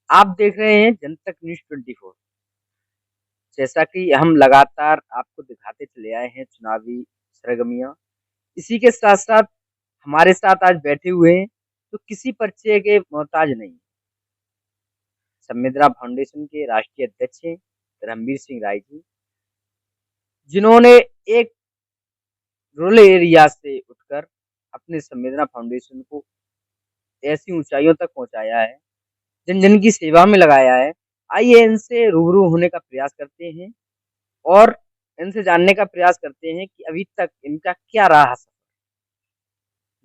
आप देख रहे हैं जनतक न्यूज़ 24। जैसा कि हम लगातार आपको दिखाते चले आए हैं चुनावी सरगर्मियाँ। इसी के साथ-साथ हमारे साथ आज बैठे हुए हैं, जो किसी परिचय के मोहताज नहीं। संविदा फाउंडेशन के राष्ट्रीय अध्यक्ष हैं रणबीर सिंह राय जी, जिन्होंने एक रूरल एरिया से उठकर अपने संवेदना फाउंडेशन को ऐसी ऊँचाइयों तक पहुँचाया है, जन-जन की सेवा में लगाया है। आइए इनसे रूबरू होने का प्रयास करते हैं और इनसे जानने का प्रयास करते हैं कि अभी तक इनका क्या रहा सफ़र?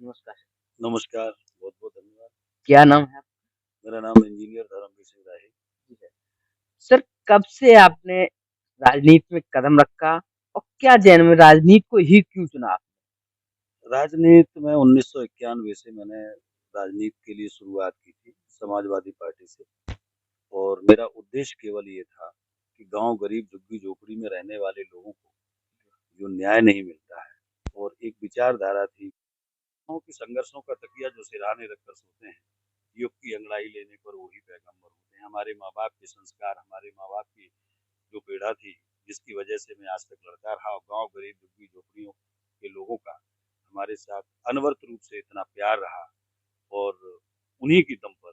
नमस्कार। नमस्कार, बहुत-बहुत धन्यवाद। क्या नाम है आपका? मेरा नाम इंजीनियर धर्मवीर सिंह राय है। जी सर। सर, कब से आपने राजनीति में कदम रखा और क्या जैन में राजनीति को ही क्यों चुना? राजनीति में 1991 से मैंने राजनीति के लिए शुरुआत की थी, समाजवादी पार्टी से और मेरा उद्देश्य केवल ये था कि गाँव गरीब झुग्गी-झोपड़ी में रहने वाले लोगों को जो न्याय नहीं मिलता है और एक विचारधारा थी, गाँव के संघर्षों का तकिया जो सिरहाने रखकर सोते हैं, युग की अंगड़ाई लेने पर वही पैगंबर होते हैं। हमारे माँ-बाप के संस्कार, हमारे माँ-बाप की जो पीड़ा थी, जिसकी वजह से मैं आज तक लड़ता रहा और गाँव गरीब झुग्गी-झोपड़ियों के लोगों का हमारे साथ अनवरत रूप से इतना प्यार रहा और उन्हीं की दम पर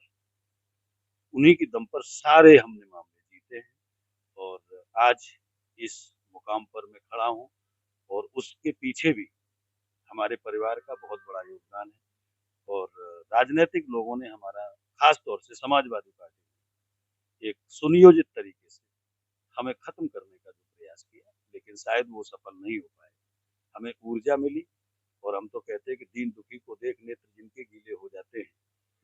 उन्हीं की दम पर सारे हमने मामले जीते हैं और आज इस मुकाम पर मैं खड़ा हूँ और उसके पीछे भी हमारे परिवार का बहुत बड़ा योगदान है और राजनीतिक लोगों ने हमारा खास तौर से समाजवादी पार्टी ने एक सुनियोजित तरीके से हमें खत्म करने का जो प्रयास किया, लेकिन शायद वो सफल नहीं हो पाए। हमें ऊर्जा मिली और हम तो कहते हैं कि दीन दुखी को देख नेत्र जिनके गीले हो जाते हैं,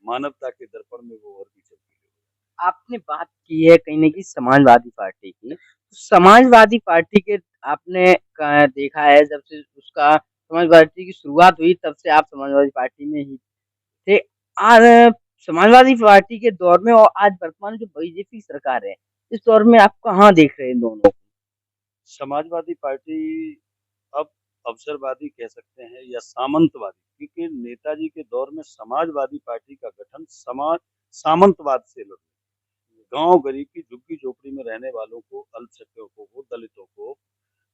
मानवता के दर्पण में वो और भी चमकीले हो जाते आपने बात की है कहीं न कहीं समाजवादी पार्टी की। समाजवादी पार्टी के आपने देखा है जब से उसका समाजवादी की शुरुआत हुई तब से आप समाजवादी पार्टी में ही थे। समाजवादी पार्टी के दौर में और आज वर्तमान में जो बीजेपी सरकार है, इस दौर में आप कहाँ देख रहे हैं इन दोनों को? हैं। समाजवादी पार्टी अब अवसरवादी कह सकते हैं या सामंतवादी, क्योंकि नेताजी के दौर में समाजवादी पार्टी का गठन समाज सामंतवाद से लड़ा। गांव गरीब की झुग्गी झोपड़ी में रहने वालों को, अल्पसंख्यकों को, दलितों को,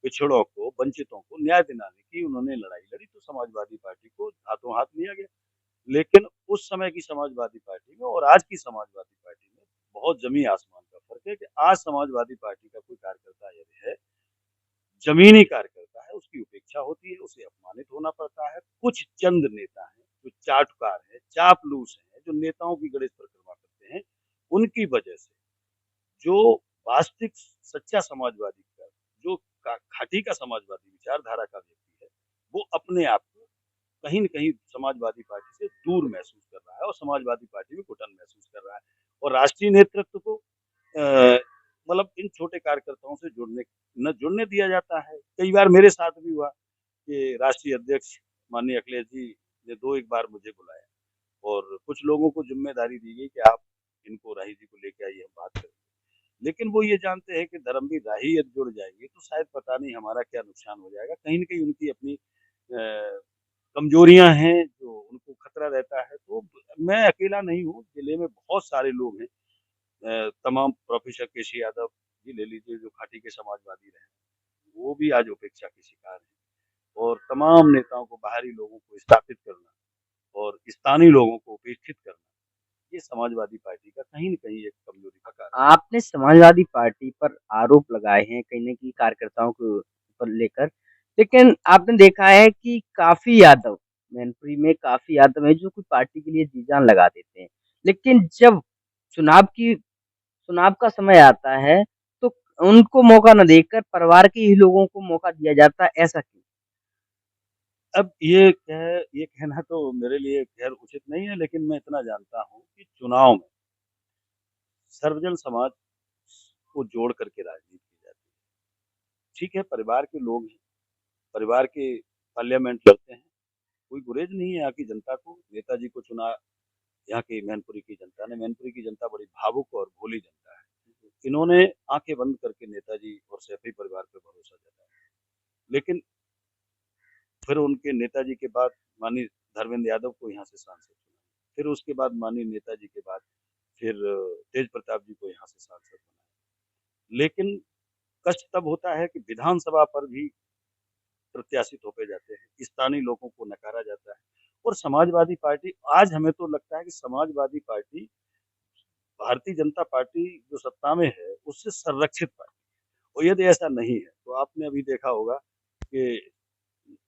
पिछड़ों को, वंचितों को न्याय दिलाने की उन्होंने लड़ाई लड़ी, तो समाजवादी पार्टी को हाथों हाथ लिया गया। लेकिन उस समय की समाजवादी पार्टी में और आज की समाजवादी पार्टी में बहुत जमीन आसमान का फर्क है कि आज समाजवादी पार्टी का कोई कार्यकर्ता यदि है, जमीनी कार्यकर्ता है, उसकी उपेक्षा होती है, उसे अपमानित होना पड़ता है। कुछ चंद नेता हैं जो चाटुकार है, चापलूस है, जो नेताओं की गणेश परिक्रमा करते हैं, उनकी वजह से जो वास्तविक सच्चा समाजवादी का जो खाटी का समाजवादी विचारधारा का व्यक्ति है, वो अपने आप को कहीं न कहीं समाजवादी पार्टी से दूर महसूस कर रहा है और समाजवादी पार्टी में घुटन महसूस कर रहा है और राष्ट्रीय नेतृत्व को मतलब इन छोटे कार्यकर्ताओं से जुड़ने दिया जाता है। कई बार मेरे साथ भी हुआ कि राष्ट्रीय अध्यक्ष माननीय अखिलेश जी ने 2 एक बार मुझे बुलाया और कुछ लोगों को ज़िम्मेदारी दी गई कि आप इनको राही जी को लेके आइए, हम बात करेंगे। लेकिन वो ये जानते हैं कि धर्मवीर राही यदि जुड़ जाएँगे तो शायद पता नहीं हमारा क्या नुकसान हो जाएगा। कहीं न कहीं उनकी अपनी कमजोरियाँ हैं जो उनको खतरा रहता है। तो मैं अकेला नहीं हूँ, जिले में बहुत सारे लोग हैं। तमाम प्रोफ़ेसर केसी यादव जी ले लीजिए जो खाटी के समाजवादी रहे, वो भी आज उपेक्षा के शिकार हैं और तमाम नेताओं को, बाहरी लोगों को स्थापित करना और स्थानीय लोगों को उपेक्षित करना, ये समाजवादी पार्टी का कहीं न कहीं एक कमजोरी का कारण है। आपने समाजवादी पार्टी पर आरोप लगाए हैं कहीं न कहीं कार्यकर्ताओं को पर लेकर। लेकिन आपने देखा है कि काफ़ी यादव मैनपुरी में काफ़ी यादव हैं जो कि पार्टी के लिए जी-जान लगा देते हैं। लेकिन जब चुनाव का समय आता है तो उनको मौका ना देकर परिवार के ही लोगों को मौका दिया जाता है, ऐसा क्यों? अब ये कहना तो मेरे लिए ख़ैर उचित नहीं है, लेकिन मैं इतना जानता हूँ कि चुनाव में सर्वजन समाज को जोड़ कर के राजनीति की जाती है। ठीक है, परिवार के लोग हैं, परिवार के पार्लियामेंट लड़ते हैं, कोई गुरेज नहीं है यहाँ की जनता को। नेताजी को चुना यहाँ की मैनपुरी की जनता ने। मैनपुरी की जनता बड़ी भावुक और भोली जनता है। इन्होंने आँखें बंद करके नेताजी और सैफी परिवार पे भरोसा जताया। लेकिन फिर उनके नेताजी के बाद माननीय धर्मेंद्र यादव को यहाँ से सांसद चुना। फिर उसके बाद माननीय नेताजी के बाद फिर तेज प्रताप जी को यहाँ से सांसद बनाया। लेकिन कष्ट तब होता है कि विधानसभा पर भी प्रत्याशित होते जाते हैं, स्थानीय लोगों को नकारा जाता है। और समाजवादी पार्टी, आज हमें तो लगता है कि समाजवादी पार्टी भारतीय जनता पार्टी जो सत्ता में है उससे संरक्षित पार्टी, और यदि ऐसा नहीं है तो आपने अभी देखा होगा कि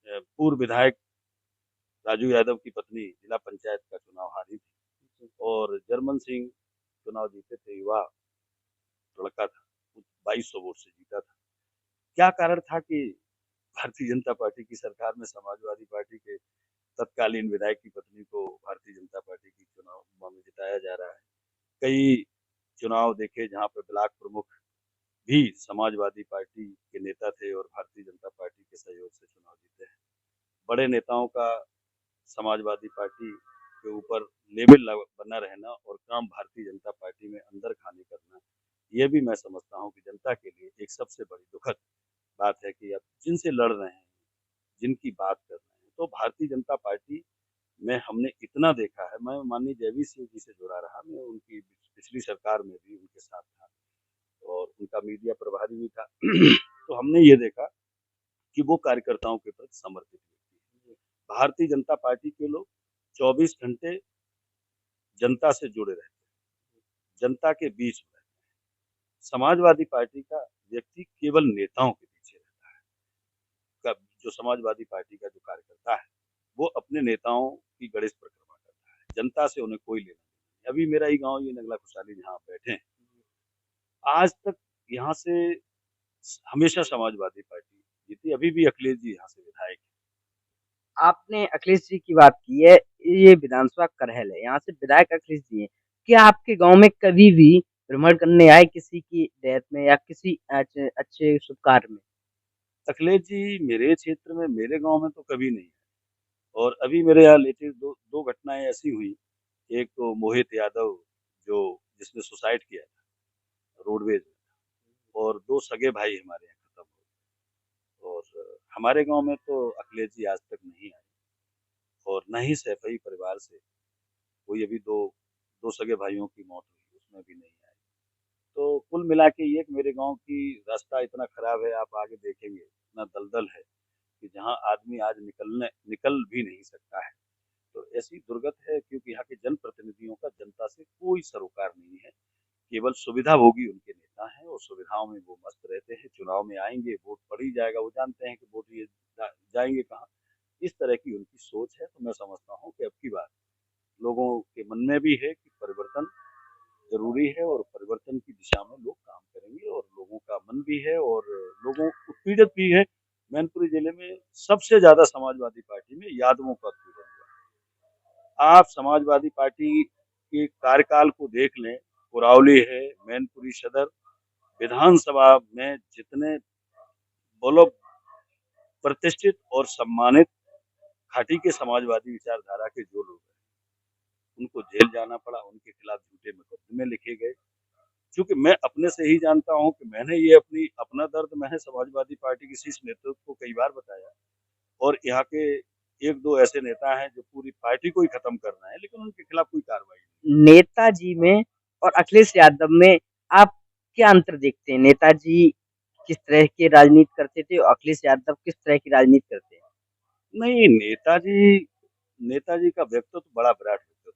पूर्व विधायक राजू यादव की पत्नी जिला पंचायत का चुनाव हारी थी, और जर्मन सिंह चुनाव जीते थे, युवा लड़का था, 2200 वोट से जीता था। क्या कारण था कि भारतीय जनता पार्टी की सरकार में समाजवादी पार्टी के तत्कालीन विधायक की पत्नी को भारतीय जनता पार्टी की चुनाव में जिताया जा रहा है। कई चुनाव देखे जहां पर ब्लॉक प्रमुख भी समाजवादी पार्टी के नेता थे और भारतीय जनता पार्टी के सहयोग से चुनाव जीते हैं। बड़े नेताओं का समाजवादी पार्टी के ऊपर लेबल बना रहना और काम भारतीय जनता पार्टी में अंदर खाने करना, ये भी मैं समझता हूँ कि जनता के लिए एक सबसे बड़ी दुखद बात है कि अब जिनसे लड़ रहे हैं, जिनकी बात कर रहे हैं, तो भारतीय जनता पार्टी में हमने इतना देखा है। मैं माननीय जयवीर सिंह जी से जुड़ा रहा, मैं उनकी पिछली सरकार में भी उनके साथ था और उनका मीडिया प्रभारी भी था। तो हमने ये देखा कि वो कार्यकर्ताओं के प्रति समर्पित व्यक्ति है। भारतीय जनता पार्टी के लोग 24 घंटे जनता से जुड़े रहते हैं, जनता के बीच में रहते हैं। समाजवादी पार्टी का व्यक्ति केवल नेताओं के पीछे रहता है। जो समाजवादी पार्टी का जो कार्यकर्ता है वो अपने नेताओं की गणेश परिक्रमा करता है, जनता से उन्हें कोई लेना नहीं। अभी मेरा ही गांव ये नगला खुशहाली जहाँ बैठे हैं, आज तक यहाँ से हमेशा समाजवादी पार्टी जीती। अभी भी अखिलेश जी यहाँ से विधायक हैं। आपने अखिलेश जी की बात की है, ये विधानसभा करहल है, यहाँ से विधायक अखिलेश जी हैं। क्या आपके गांव में कभी भी भ्रमण करने आए किसी की डेथ में या किसी अच्छे शुभ कार्य में? अखिलेश जी मेरे क्षेत्र में, मेरे गांव में तो कभी नहीं है। और अभी मेरे यहाँ लेटेस्ट दो दो घटनाएं ऐसी हुई। एक तो मोहित यादव जो जिसने सुसाइड किया था रोडवेज में, और दो सगे भाई हमारे यहाँ खत्म हो गए। और हमारे गांव में तो अखिलेश जी आज तक नहीं आए, और न ही सैफई परिवार से कोई अभी दो दो सगे भाइयों की मौत हुई, उसमें भी नहीं आए। तो कुल मिला के ये कि मेरे गांव की रास्ता इतना खराब है, आप आगे देखेंगे इतना दलदल है कि जहां आदमी आज निकल भी नहीं सकता है। तो ऐसी दुर्गत है क्योंकि यहाँ के जनप्रतिनिधियों का जनता से कोई सरोकार नहीं है। केवल सुविधाभोगी उनके नेता हैं और सुविधाओं में वो मस्त रहते हैं। चुनाव में आएंगे, वोट पड़ ही जाएगा, वो जानते हैं कि वोट ये जाएंगे कहाँ। इस तरह की उनकी सोच है। तो मैं समझता हूँ कि अब की बार लोगों के मन में भी है कि परिवर्तन जरूरी है और परिवर्तन की दिशा में लोग काम करेंगे, और लोगों का मन भी है और लोगों उत्पीड़ित भी है। मैनपुरी जिले में सबसे ज्यादा समाजवादी पार्टी में यादवों का उत्पीड़न हुआ। आप समाजवादी पार्टी के कार्यकाल को देख लें, कुरावली है, मैनपुरी सदर, विधानसभा में जितने बोलो प्रतिष्ठित और सम्मानित घाटी के समाजवादी विचारधारा के जो लोग हैं उनको जेल जाना पड़ा, उनके खिलाफ झूठे मुकदमे लिखे गए। क्योंकि मैं अपने से ही जानता हूं कि मैंने ये अपना दर्द मैंने समाजवादी पार्टी के शीर्ष नेतृत्व को कई बार बताया, और यहाँ के एक दो ऐसे नेता हैं जो पूरी पार्टी को ही खत्म कर रहे हैं, लेकिन उनके खिलाफ कोई कार्रवाई नहीं। नेताजी में और अखिलेश यादव में आप क्या अंतर देखते हैं? नेताजी किस तरह की राजनीति करते थे और अखिलेश यादव किस तरह की राजनीति करते हैं? नहीं, नेताजी का व्यक्तित्व तो बड़ा विराट व्यक्तित्व था,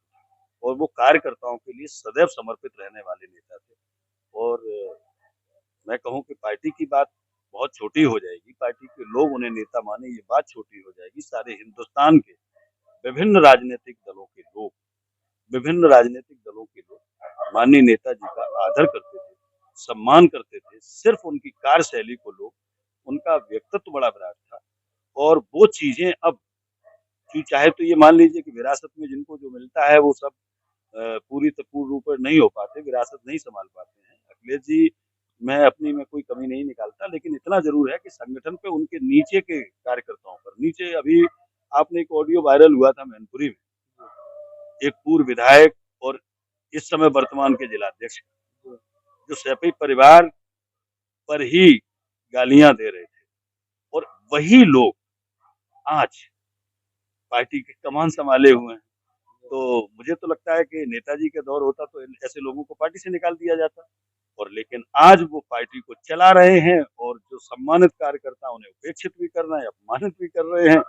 और वो कार्यकर्ताओं के लिए सदैव समर्पित रहने वाले नेता थे। और मैं कहूँ कि पार्टी की बात बहुत छोटी हो जाएगी, पार्टी के लोग उन्हें नेता माने ये बात छोटी हो जाएगी। सारे हिंदुस्तान के विभिन्न राजनीतिक दलों के लोग, माननीय नेताजी का आदर करते थे, सम्मान करते थे। सिर्फ उनकी कार्यशैली को लोग, उनका व्यक्तित्व बड़ा विराट था। और वो चीजें अब चाहे तो ये मान लीजिए कि विरासत में जिनको जो मिलता है वो सब पूर्ण रूप में नहीं हो पाते, विरासत नहीं संभाल पाते हैं। अखिलेश जी, मैं अपनी में कोई कमी नहीं निकालता, लेकिन इतना जरूर है कि संगठन पे उनके नीचे के कार्यकर्ताओं पर, नीचे अभी आपने एक ऑडियो वायरल हुआ था मैनपुरी में, एक पूर्व विधायक और इस समय वर्तमान के जिलाध्यक्ष जो सैफई परिवार पर ही गालियां दे रहे थे, और वही लोग आज पार्टी की कमान संभाले हुए हैं। तो मुझे तो लगता है कि नेताजी का दौर होता तो ऐसे लोगों को पार्टी से निकाल दिया जाता, और लेकिन आज वो पार्टी को चला रहे हैं, और जो सम्मानित कार्यकर्ता उन्हें उपेक्षित भी कर रहे हैं, अपमानित भी कर रहे हैं,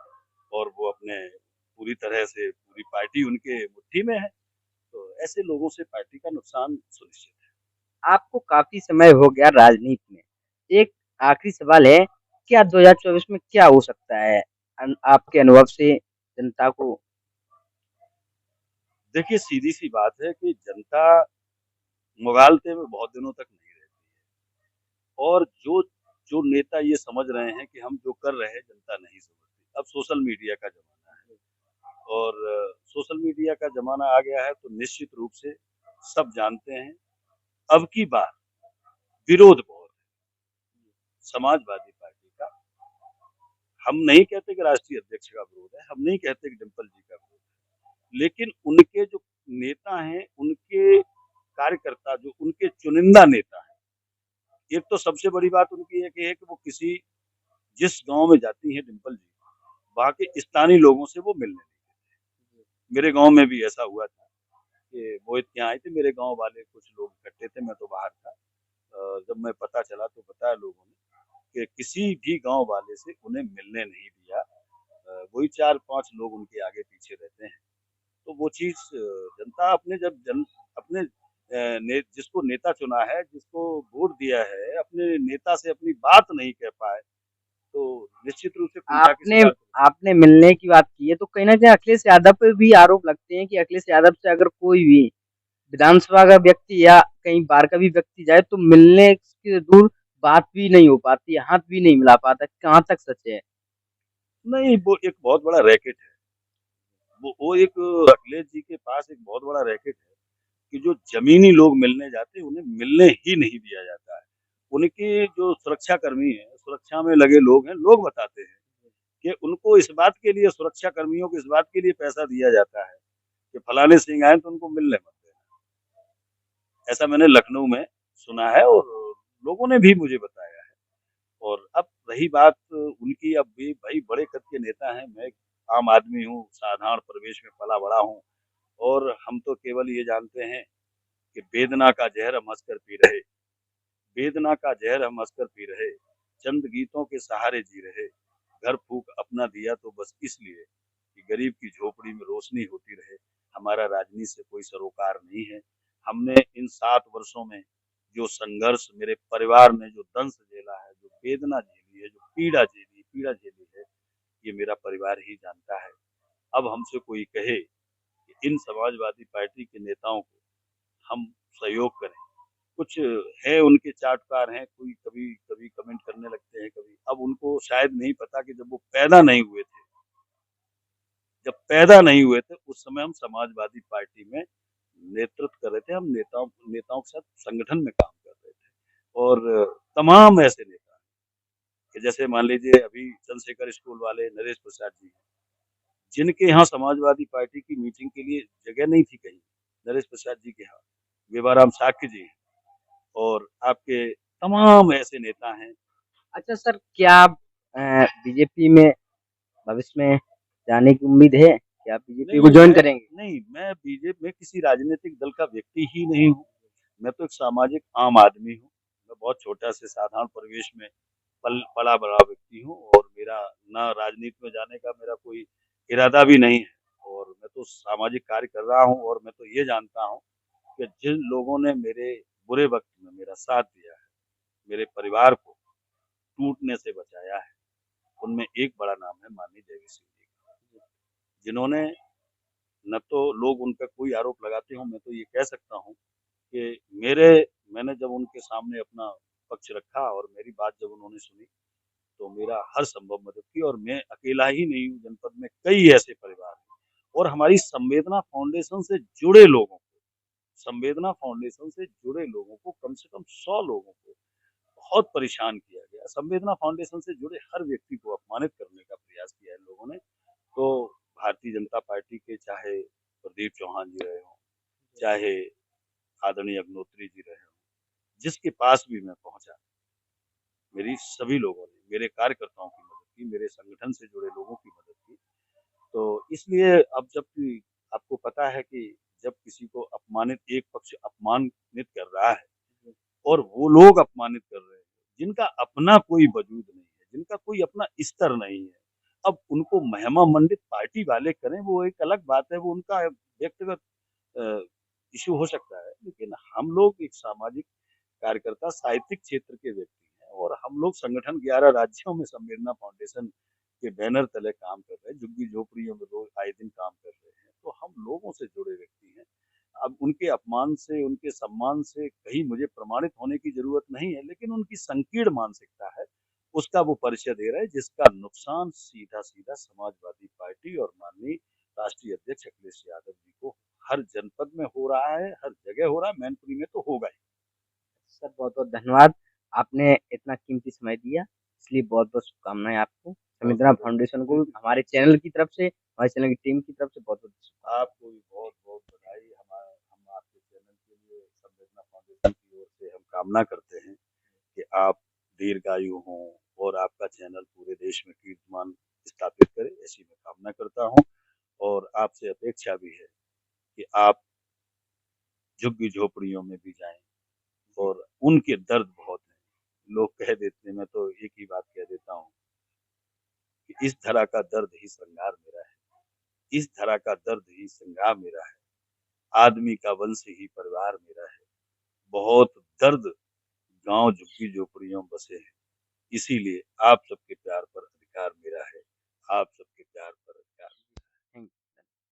और वो अपने पूरी तरह से पूरी पार्टी उनके मुट्ठी में है। तो ऐसे लोगों से पार्टी का नुकसान सुनिश्चित है। आपको काफ़ी समय हो गया राजनीति में। एक आखिरी सवाल है, क्या 2024 में क्या हो सकता है? आपके अनुभव से जनता को देखिए, सीधी-सी बात है कि जनता मुगालते में बहुत दिनों तक नहीं रहती है, और जो जो नेता ये समझ रहे हैं कि हम जो कर रहे हैं जनता नहीं समझती। अब सोशल मीडिया का ज़माना है, और सोशल मीडिया का ज़माना आ गया है, तो निश्चित रूप से सब जानते हैं, अब की बार विरोध बहुत है समाजवादी पार्टी का। हम नहीं कहते कि राष्ट्रीय अध्यक्ष का विरोध है, हम नहीं कहते कि डिंपल जी का विरोध है, लेकिन उनके जो नेता हैं, उनके कार्यकर्ता जो उनके चुनिंदा नेता हैं, एक तो सबसे बड़ी बात उनकी एक ये है कि वो किसी जिस गाँव में जाती हैं डिंपल जी, वहाँ के स्थानीय लोगों से वो मिलने नहीं देते। मेरे गाँव में भी ऐसा हुआ था कि मोहित के यहाँ आए थे, मेरे गाँव वाले कुछ लोग इकट्ठे थे, मैं तो बाहर था। जब मैं पता चला तो बताया लोगों ने कि किसी भी गाँव वाले से उन्हें मिलने नहीं दिया। वही 4-5 लोग उनके आगे पीछे रहते हैं। तो वो चीज़ जनता अपने जब जन अपने जिसको नेता चुना है, जिसको वोट दिया है, अपने नेता से अपनी बात नहीं कह पाए, तो निश्चित रूप से कुंठा की आपने शिकार आपने मिलने की बात की है, तो कहीं न कहीं अखिलेश यादव पे भी आरोप लगते हैं कि अखिलेश यादव से अगर कोई भी विधानसभा का व्यक्ति या कहीं बाहर का भी व्यक्ति जाए, तो मिलने से दूर बात भी नहीं हो पाती, हाथ भी नहीं मिला पाता। कहाँ तक सच है? नहीं, वो एक बहुत बड़ा रैकेट है। वो एक अखिलेश जी के पास एक बहुत बड़ा रैकेट है कि जो ज़मीनी लोग मिलने जाते हैं, उन्हें मिलने ही नहीं दिया जाता है। उनके जो सुरक्षाकर्मी हैं, सुरक्षा में लगे लोग हैं, लोग बताते हैं कि उनको इस बात के लिए सुरक्षा कर्मियों को इस बात के लिए पैसा दिया जाता है कि फलाने सिंह आए तो उनको मिलने मत देना। ऐसा मैंने लखनऊ में सुना है, और लोगों ने भी मुझे बताया है। और अब रही बात उनकी, अब भी भाई बड़े कद के नेता हैं, मैं एक आम आदमी हूँ, साधारण परिवेश में पला-बड़ा हूँ, और हम तो केवल ये जानते हैं कि वेदना का ज़हर हम हँसकर पी रहे, वेदना का ज़हर हम हँसकर पी रहे, चंद गीतों के सहारे जी रहे, घर फूँक अपना दिया तो बस इसलिए कि गरीब की झोपड़ी में रोशनी होती रहे। हमारा राजनीति से कोई सरोकार नहीं है। हमने इन 7 वर्षों में जो संघर्ष मेरे परिवार ने जो दंश झेला है, जो वेदना झेली है, जो पीड़ा झेली है, ये मेरा परिवार ही जानता है। अब हमसे कोई कहे कि इन समाजवादी पार्टी के नेताओं को हम सहयोग करें। कुछ है उनके चाटुकार हैं, कोई कभी कभी कमेंट करने लगते हैं, कभी अब उनको शायद नहीं पता कि जब वो पैदा नहीं हुए थे, जब पैदा नहीं हुए थे, उस समय हम समाजवादी पार्टी में नेतृत्व कर रहे थे, हम नेताओं नेताओं के साथ संगठन में काम कर रहे थे, और तमाम ऐसे नेता कि जैसे मान लीजिए अभी चंद्रशेखर स्कूल वाले नरेश प्रसाद जी, जिनके यहाँ समाजवादी पार्टी की मीटिंग के लिए जगह नहीं थी कहीं, नरेश प्रसाद जी के यहाँ बेबाराम साक्य जी हैं, और आपके तमाम ऐसे नेता हैं। अच्छा सर, क्या आप बीजेपी में भविष्य में जाने की उम्मीद है? क्या आप बीजेपी को नहीं, जॉइन मैं करेंगे? नहीं, मैं बीजेपी में किसी राजनीतिक दल का व्यक्ति ही नहीं हूँ। मैं तो एक सामाजिक आम आदमी हूँ। मैं बहुत छोटा से साधारण परिवेश में पला बड़ा व्यक्ति हूँ, और मेरा ना राजनीति में जाने का मेरा कोई इरादा भी नहीं है, और मैं तो सामाजिक कार्य कर रहा हूँ, और मैं तो ये जानता हूँ कि जिन लोगों ने मेरे बुरे वक़्त में मेरा साथ दिया है, मेरे परिवार को टूटने से बचाया है, उनमें एक बड़ा नाम है माननीय जगदीश सिंह जी का, जिन्होंने न तो लोग उन पे कोई आरोप लगाते हों, मैं तो ये कह सकता हूँ कि मैंने जब उनके सामने अपना पक्ष रखा और मेरी बात जब उन्होंने सुनी, तो मेरा हर संभव मदद की, और मैं अकेला ही नहीं हूँ, जनपद में कई ऐसे परिवार हैं, और हमारी संवेदना फाउंडेशन से जुड़े लोगों को कम से कम 100 लोगों को बहुत परेशान किया गया। संवेदना फाउंडेशन से जुड़े हर व्यक्ति को अपमानित करने का प्रयास किया है लोगों ने। तो भारतीय जनता पार्टी के चाहे प्रदीप चौहान जी रहे हों, चाहे आदरणीय अग्नोत्री जी रहे हों, जिसके पास भी मैं पहुँचा, मेरी सभी लोगों ने, मेरे कार्यकर्ताओं की मदद की, मेरे संगठन से जुड़े लोगों की मदद की। तो इसलिए अब जब आपको पता है कि जब किसी को एक पक्ष अपमानित कर रहा है और वो लोग अपमानित कर रहे हैं, जिनका अपना कोई वजूद नहीं है, जिनका कोई अपना स्तर नहीं है, अब उनको महिमा मंडित पार्टी वाले करें, वो एक अलग बात है, वो उनका व्यक्तिगत इश्यू हो सकता है। लेकिन हम लोग एक सामाजिक कार्यकर्ता, साहित्यिक क्षेत्र के व्यक्ति हैं और हम लोग संगठन 11 राज्यों में संवेदना फाउंडेशन के बैनर तले काम कर रहे हैं, झुग्गी-झोपड़ियों में लोग आए दिन काम कर रहे हैं, तो हम लोगों से जुड़े व्यक्ति हैं। अब उनके अपमान से, उनके सम्मान से कहीं मुझे प्रमाणित होने की ज़रूरत नहीं है, लेकिन उनकी संकीर्ण मानसिकता है, उसका वो परिचय दे रहे हैं, जिसका नुकसान सीधा-सीधा समाजवादी पार्टी और माननीय राष्ट्रीय अध्यक्ष अखिलेश यादव जी को हर जनपद में हो रहा है, हर जगह हो रहा है, मैनपुरी में तो होगा ही। सर बहुत-बहुत धन्यवाद। आपने इतना कीमती समय दिया, इसलिए बहुत-बहुत शुभकामनाएँ आपको। संवेदना फाउंडेशन को हमारे चैनल की तरफ से, हमारे चैनल की टीम की तरफ से बहुत-बहुत शुभकामनाएँ। आपको भी बहुत-बहुत बधाई। हम आपके चैनल के लिए संवेदना फाउंडेशन की ओर से हम कामना करते हैं कि आप दीर्घायु हों और आपका चैनल पूरे देश में कीर्तिमान स्थापित करे, ऐसी मैं कामना करता हूँ। और आपसे अपेक्षा भी है कि आप झुग्गी-झोपड़ियों में भी जाएँ और उनके दर्द बहुत हैं। लोग कह देते हैं, मैं तो एक ही बात कह देता हूँ कि इस धरा का दर्द ही श्रृंगार मेरा है, इस धरा का दर्द ही श्रृंगार मेरा है, आदमी का वंश ही परिवार मेरा है। बहुत दर्द गाँव झुग्गी-झोपड़ियों बसे हैं, इसीलिए आप सबके प्यार पर अधिकार मेरा है। आप सब